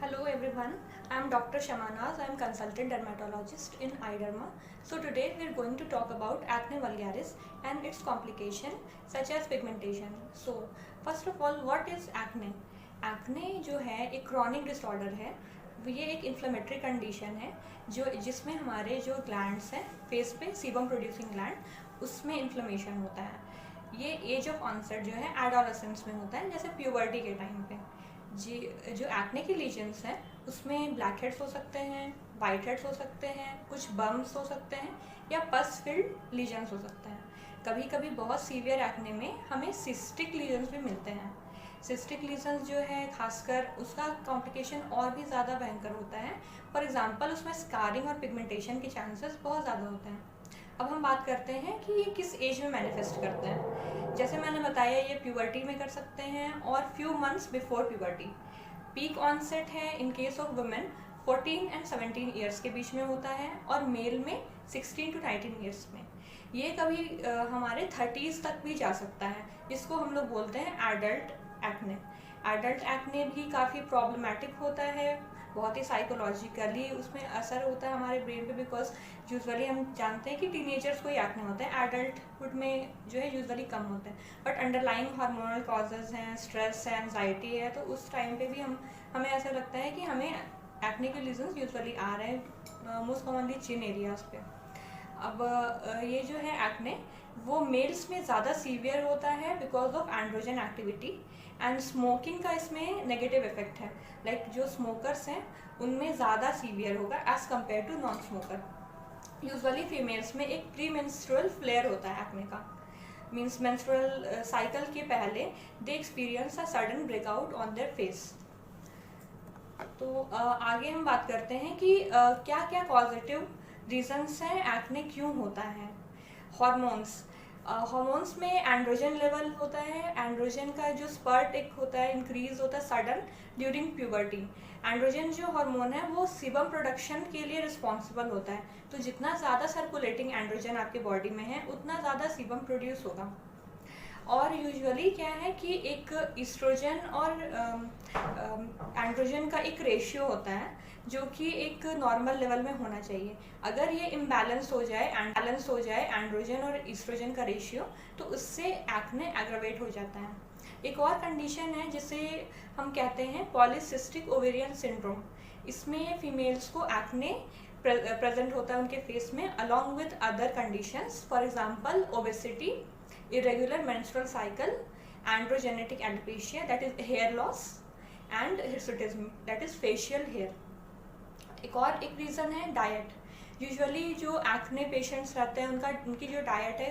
Hello everyone, I am Dr. Shamanaz. I am consultant dermatologist in iDerma. So today we are going to talk about acne vulgaris and its complication such as pigmentation. So first of all, what is acne? Acne जो है एक chronic disorder है, ये एक inflammatory condition है जिसमें हमारे जो glands हैं फेस पे sebum producing gland उसमें inflammation होता है। ये एज ऑफ ऑनसेट जो है एडोलेसेंस में होता है, जैसे प्यूबर्टी के टाइम पे। जी, जो एक्ने के लीजन्स हैं उसमें ब्लैक हेड्स हो सकते हैं, वाइट हेड्स हो सकते हैं, कुछ बम्स हो सकते हैं या पस फिल्ड लीजन्स हो सकते हैं। कभी कभी बहुत सीवियर एक्ने में हमें सिस्टिक लीजन्स भी मिलते हैं। सिस्टिक लीजन्स जो है खासकर उसका कॉम्प्लिकेशन और भी ज़्यादा भयंकर होता है। फॉर एग्जांपल उसमें स्कारिंग और पिगमेंटेशन के चांसेस बहुत ज़्यादा होते हैं। अब हम बात करते हैं कि ये किस एज में मैनिफेस्ट करते हैं। जैसे मैंने बताया, ये प्यूबर्टी में कर सकते हैं और few months before puberty. Peak onset है in case of women 14 and 17 years के बीच में होता है और मेल में 16 टू 19 ईयर्स में। ये कभी हमारे 30s तक भी जा सकता है, जिसको हम लोग बोलते हैं एडल्ट एक्ने। एडल्ट एक्ने भी काफ़ी प्रॉब्लमेटिक होता है, बहुत ही साइकोलॉजिकली उसमें असर होता है हमारे ब्रेन पे, बिकॉज यूजुअली हम जानते हैं कि टीनेजर्स को ही एक्ने होता है, एडल्टहुड में जो है यूजुअली कम होते हैं। बट अंडरलाइंग हार्मोनल कॉजेज हैं, स्ट्रेस है, एंजाइटी है, तो उस टाइम पे भी हमें ऐसा लगता है कि हमें एक्ने के लीजन्स यूजुअली आ रहे हैं, मोस्ट कॉमनली चिन एरियाज पे। अब ये जो है एक्ने वो मेल्स में ज़्यादा सीवियर होता है because of androgen activity and smoking का इसमें नेगेटिव इफेक्ट है। लाइक जो स्मोकर्स हैं उनमें ज़्यादा सीवियर होगा as compare to non smoker. Usually females में एक प्री मेंस्ट्रुअल फ्लेयर होता है एक्ने का, मीन्स मेंस्ट्रुअल साइकिल के पहले they experience a sudden breakout on their face. तो आगे हम बात करते हैं कि क्या क्या पॉजिटिव रीजंस हैं एक्ने क्यों होता है। हार्मोन्स में एंड्रोजन लेवल होता है। एंड्रोजन का जो स्पर्ट एक होता है इंक्रीज होता है सडन ड्यूरिंग प्यूबर्टी। एंड्रोजन जो हार्मोन है वो सीबम प्रोडक्शन के लिए रिस्पॉन्सिबल होता है, तो जितना ज़्यादा सर्कुलेटिंग एंड्रोजन आपके बॉडी में है उतना ज़्यादा सीबम प्रोड्यूस होगा। और यूजुअली क्या है कि एक ईस्ट्रोजन और एंड्रोजन का एक रेशियो होता है जो कि एक नॉर्मल लेवल में होना चाहिए। अगर ये इम्बैलेंस हो जाए एंड्रोजन और ईस्ट्रोजन का रेशियो, तो उससे एक्ने एग्रावेट हो जाता है। एक और कंडीशन है जिसे हम कहते हैं पॉलीसिस्टिक ओवेरियन सिंड्रोम। इसमें फीमेल्स को एक्ने प्रेजेंट होता है उनके फेस में along with other conditions, for example obesity, irregular menstrual cycle, androgenetic alopecia that is hair loss and hirsutism that is facial hair। एक रीज़न है डाइट। यूजुअली जो acne patients रहते हैं उनकी जो डाइट है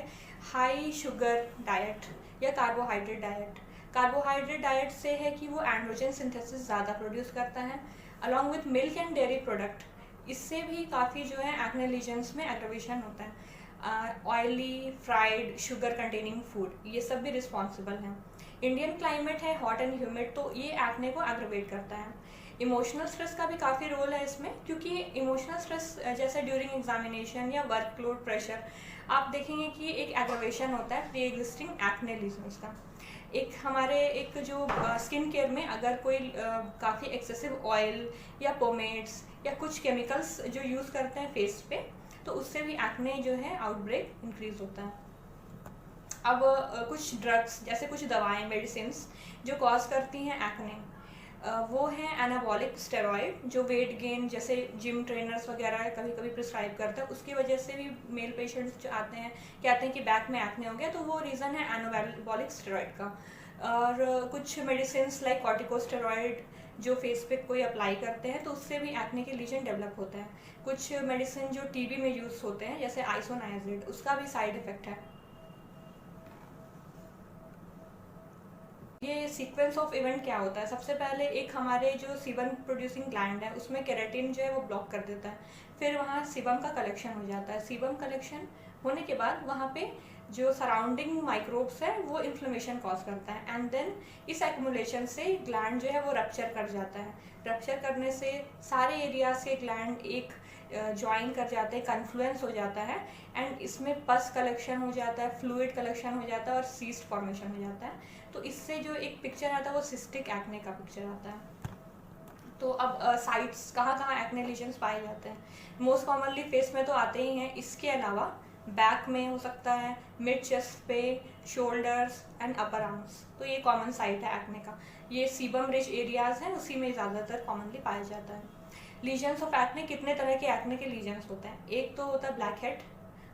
हाई शुगर डाइट या carbohydrate diet. Carbohydrate diet से है कि वो एंड्रोजन सिंथेसिस ज़्यादा प्रोड्यूस करता है along with milk and dairy product. इससे भी काफ़ी जो है एक्ने लीजन्स में एग्रावेशन होता है। Oily, fried, sugar containing food, ये सब भी रिस्पॉन्सिबल हैं। इंडियन क्लाइमेट है हॉट एंड ह्यूमिड, तो ये एक्ने को एग्रावेट करता है। इमोशनल स्ट्रेस का भी काफ़ी रोल है इसमें, क्योंकि इमोशनल स्ट्रेस जैसे ड्यूरिंग एग्जामिनेशन या वर्कलोड प्रेशर आप देखेंगे कि एक एग्रावेशन होता है प्री एग्जिस्टिंग एक्ने लीजन्स का। एक जो स्किन केयर में अगर कोई काफ़ी एक्सेसिव ऑयल या पोमेड्स या कुछ केमिकल्स जो यूज़ करते हैं फेस पे, तो उससे भी एक्ने जो है आउटब्रेक इंक्रीज होता है। अब कुछ ड्रग्स जैसे कुछ दवाएं, मेडिसिन्स जो कॉज करती हैं एक्ने, वो है एनाबॉलिक स्टेरॉइड, जो वेट गेन जैसे जिम ट्रेनर्स वगैरह कभी कभी प्रिस्क्राइब करते हैं। उसकी वजह से भी मेल पेशेंट्स जो आते हैं कहते हैं कि बैक में एक्ने हो गया, तो वो रीज़न है एनाबॉलिक स्टेरॉइड का। और कुछ मेडिसिन्स लाइक कॉर्टिकोस्टेरॉइड जो फेस पे कोई अप्लाई करते हैं तो उससे भी एक्ने के लीजन डेवलप होता है। कुछ मेडिसिन जो टीबी में यूज़ होते हैं जैसे आइसोनाइजिड, उसका भी साइड इफेक्ट है। ये सीक्वेंस ऑफ इवेंट क्या होता है, सबसे पहले एक हमारे जो सीबम प्रोड्यूसिंग ग्लैंड है उसमें केराटिन जो है वो ब्लॉक कर देता है, फिर वहाँ सीबम का कलेक्शन हो जाता है। सीबम कलेक्शन होने के बाद वहाँ पे जो सराउंडिंग माइक्रोब्स है वो इन्फ्लेमेशन कॉज करता है, एंड देन इस एक्मुलेशन से ग्लैंड जो है वो रप्चर कर जाता है। रप्चर करने से सारे एरियाज के ग्लैंड एक ज्वाइन कर जाते हैं, कन्फ्लुएंस हो जाता है, एंड इसमें पस कलेक्शन हो जाता है, फ्लूइड कलेक्शन हो जाता है और सीस्ट फॉर्मेशन हो जाता है। तो इससे जो एक पिक्चर आता है वो सिस्टिक एक्ने का पिक्चर आता है। तो अब साइट्स कहाँ कहाँ एक्ने लीजन्स पाए जाते हैं? मोस्ट कॉमनली फेस में तो आते ही हैं, इसके अलावा बैक में हो सकता है, मिड चेस्ट पे, शोल्डर्स एंड अपर आर्म्स। तो ये कॉमन साइट है एक्ने का। ये सीबम रिच एरियाज हैं, उसी में ज़्यादातर कॉमनली पाया जाता है। लीजन्स ऑफ एक्ने, कितने तरह के एक्ने के लीजन्स होते हैं? एक तो होता है ब्लैक हेड,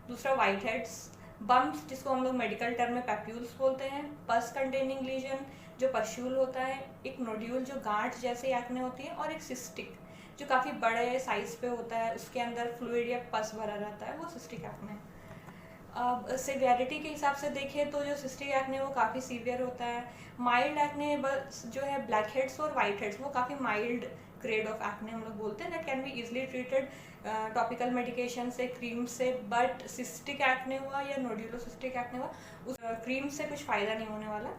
दूसरा वाइट हेड्स, बम्प्स जिसको हम लोग मेडिकल टर्म में पैप्यूल्स बोलते हैं, पस कंटेनिंग लीजन जो पश्यूल होता है, एक नोड्यूल जो गांठ जैसे एक्ने होती है, और एक सिस्टिक जो काफ़ी बड़े साइज पे होता है, उसके अंदर फ्लूइड या पस भरा रहता है, वो सिस्टिक एक्ने है। अब सिवियरिटी के हिसाब से देखें तो जो सिस्टिक एक्ने वो काफ़ी सीवियर होता है। माइल्ड एक्ने बस जो है ब्लैक हेड्स और वाइट हेड्स, वो काफ़ी माइल्ड ग्रेड ऑफ एक्ने हम लोग बोलते हैं, that can be easily treated topical medication से, क्रीम से। बट सिस्टिक एक्ने हुआ या नोड्यूलोसिस्टिक एक्ने हुआ, उस क्रीम से कुछ फ़ायदा नहीं होने वाला।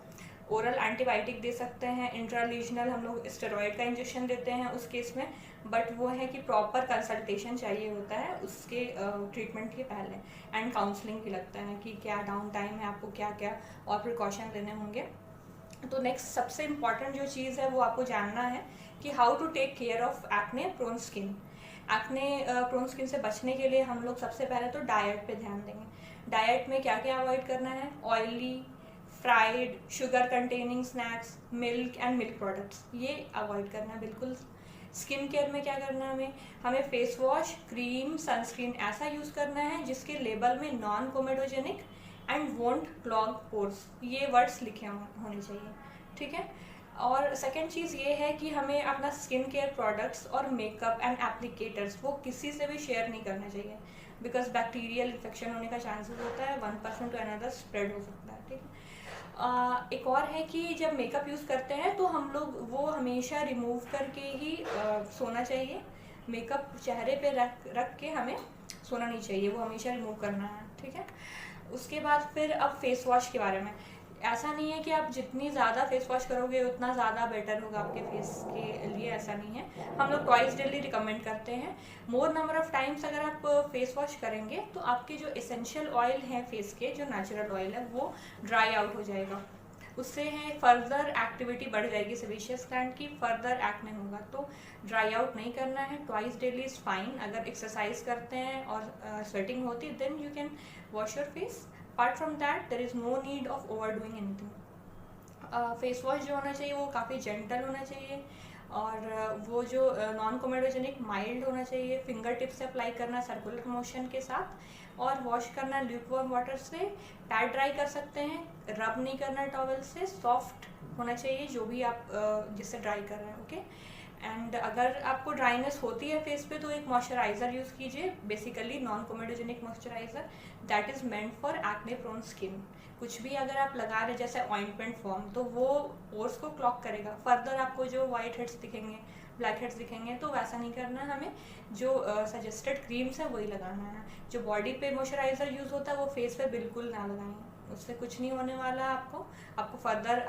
ओरल एंटीबायोटिक दे सकते हैं, इंट्रालीजनल हम लोग स्टेरॉयड का इंजेक्शन देते हैं उस केस में, बट वो है कि प्रॉपर कंसल्टेशन चाहिए होता है उसके ट्रीटमेंट के पहले, एंड काउंसलिंग भी लगता है कि क्या डाउन टाइम है, आपको क्या क्या और प्रिकॉशन लेने होंगे। तो नेक्स्ट सबसे इम्पॉर्टेंट जो चीज़ है वो आपको जानना है कि how to take care of acne prone skin. Acne prone skin से बचने के लिए हम लोग सबसे पहले तो डाइट पे ध्यान देंगे। डाइट में क्या क्या अवॉइड करना है? Oily, fried, sugar containing snacks, milk and milk products, ये अवॉइड करना है बिल्कुल। स्किन केयर में क्या करना है? हमें फेस वॉश, क्रीम, सनस्क्रीन ऐसा यूज़ करना है जिसके लेबल में non comedogenic and won't clog pores, ये वर्ड्स लिखे होने चाहिए, ठीक है। और सेकेंड चीज़ ये है कि हमें अपना स्किन केयर प्रोडक्ट्स और मेकअप एंड एप्लीकेटर्स वो किसी से भी शेयर नहीं करना चाहिए, बिकॉज बैक्टीरियल इन्फेक्शन होने का चांसेस होता है, 1% टू अनदर स्प्रेड हो सकता है, ठीक है। एक और है कि जब मेकअप यूज़ करते हैं तो हम लोग वो हमेशा रिमूव करके ही सोना चाहिए। मेकअप चेहरे पे रख के हमें सोना नहीं चाहिए, वो हमेशा रिमूव करना है, ठीक है। उसके बाद फिर अब फेस वॉश के बारे में, ऐसा नहीं है कि आप जितनी ज़्यादा फेस वॉश करोगे उतना ज़्यादा बेटर होगा आपके फेस के लिए, ऐसा नहीं है। हम लोग ट्वाइस डेली रिकमेंड करते हैं। मोर नंबर ऑफ टाइम्स अगर आप फेस वॉश करेंगे तो आपके जो एसेंशियल ऑयल हैं फेस के, जो नेचुरल ऑयल है, वो ड्राई आउट हो जाएगा। उससे है फर्दर एक्टिविटी बढ़ जाएगी सेबेशियस ग्लैंड की, फर्दर एक्ने होगा। तो ड्राई आउट नहीं करना है, ट्वाइस डेली इज़ फाइन। अगर एक्सरसाइज करते हैं और स्वेटिंग होती है then you can wash your face. Apart from that there is no need of over doing anything. Face wash जो होना चाहिए वो काफ़ी जेंटल होना चाहिए, और वो जो नॉन कोमेडोजेनिक माइल्ड होना चाहिए। फिंगर टिप से अप्लाई करना सर्कुलर मोशन के साथ, और वॉश करना ल्यूकवार्म वाटर से। पैड ड्राई कर सकते हैं, रब नहीं करना टॉवल से, सॉफ्ट होना चाहिए जो भी आप जिससे ड्राई कर रहे हैं, ओके। एंड अगर आपको ड्राइनेस होती है फेस पे तो एक मॉइस्चराइज़र यूज़ कीजिए, basically non comedogenic moisturiser that is meant for acne prone skin. कुछ भी अगर आप लगा रहे जैसे ऑइंटमेंट फॉर्म, तो वो पोर्स को क्लॉक करेगा, फर्दर आपको जो वाइट हेड्स दिखेंगे, ब्लैक हेड्स दिखेंगे, तो वैसा नहीं करना है हमें। जो सजेस्टेड क्रीम्स है वही लगाना है। जो बॉडी पे मॉइस्चराइज़र यूज़ होता है वो फेस पे बिल्कुल ना लगाएं, उससे कुछ नहीं होने वाला आपको फर्दर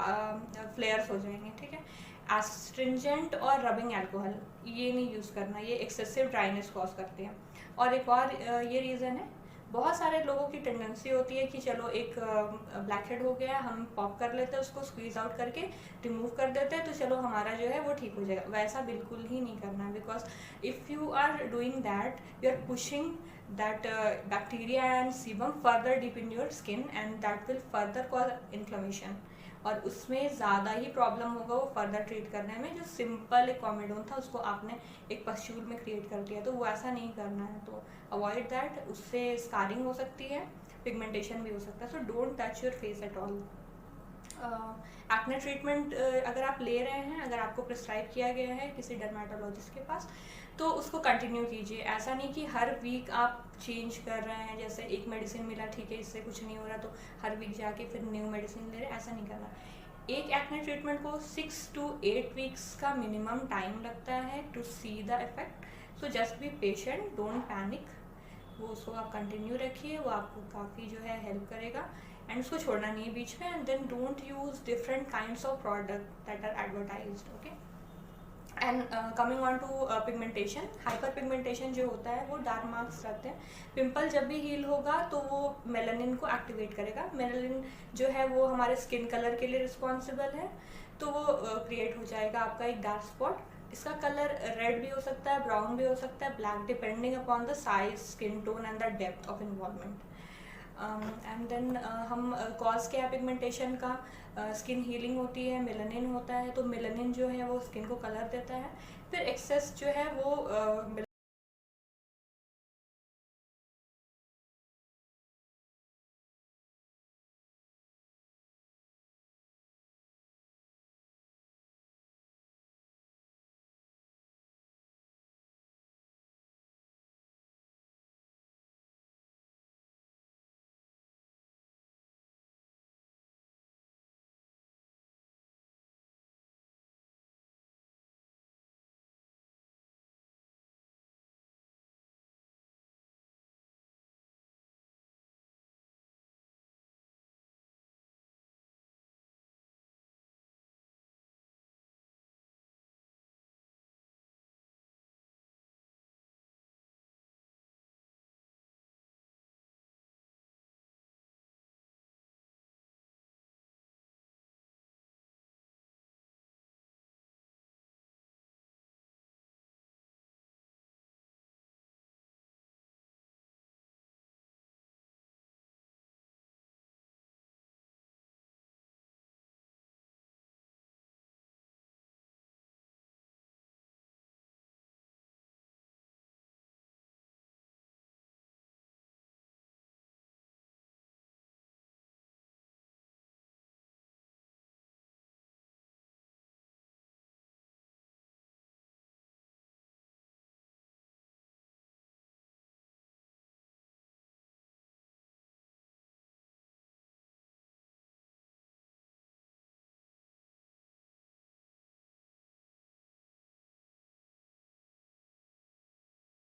फ्लेयर्स हो जाएंगे, ठीक है। एस्ट्रिंजेंट और रबिंग एल्कोहल ये नहीं यूज़ करना, ये एक्सेसिव ड्राइनेस कॉज करते हैं। और एक और ये रीज़न है, बहुत सारे लोगों की टेंडेंसी होती है कि चलो एक ब्लैक हेड हो गया, हम पॉप कर लेते हैं उसको, स्क्वीज आउट करके रिमूव कर देते हैं, तो चलो हमारा जो है वो ठीक हो जाएगा। वैसा बिल्कुल ही नहीं करना है, because if you are doing that you are pushing that bacteria and sebum further deep in your skin and that will further cause inflammation, और उसमें ज़्यादा ही प्रॉब्लम होगा वो फर्दर ट्रीट करने में। जो सिंपल एक कॉमेडोन था उसको आपने एक पश्चूल में क्रिएट कर दिया, तो वो ऐसा नहीं करना है, तो अवॉइड दैट। उससे स्कारिंग हो सकती है, पिगमेंटेशन भी हो सकता है, so don't touch your face at all. Acne treatment अगर आप ले रहे हैं, अगर आपको प्रिस्क्राइब किया गया है किसी डर्मेटोलॉजिस्ट के पास, तो उसको कंटिन्यू कीजिए। ऐसा नहीं कि हर वीक आप चेंज कर रहे हैं, जैसे एक मेडिसिन मिला ठीक है इससे कुछ नहीं हो रहा तो हर वीक जाके फिर न्यू मेडिसिन ले रहे हैं, ऐसा नहीं करना। एक एक्ने ट्रीटमेंट को 6 to 8 वीक्स का मिनिमम टाइम लगता है to see the effect, so just be patient, don't panic. वो उसको आप कंटिन्यू रखिए, वो आपको काफ़ी जो है हेल्प करेगा, एंड उसको छोड़ना नहीं है बीच में। And then don't use different kinds of product that are advertised, okay. And coming on to pigmentation, hyper pigmentation जो होता है वो डार्क मार्क्स रहते हैं। पिंपल जब भी हील होगा तो वो मेलानिन को एक्टिवेट करेगा। मेलानिन जो है वो हमारे स्किन कलर के लिए रिस्पॉन्सिबल है, तो वो क्रिएट हो जाएगा आपका एक डार्क स्पॉट। इसका कलर रेड भी हो सकता है, ब्राउन भी हो सकता है, black, depending upon the size, skin tone and the depth of involvement. And then हम कॉज क्या है पिगमेंटेशन का, स्किन हीलिंग होती है, मेलानिन होता है, तो मेलानिन जो है वो स्किन को कलर देता है। फिर एक्सेस जो है वो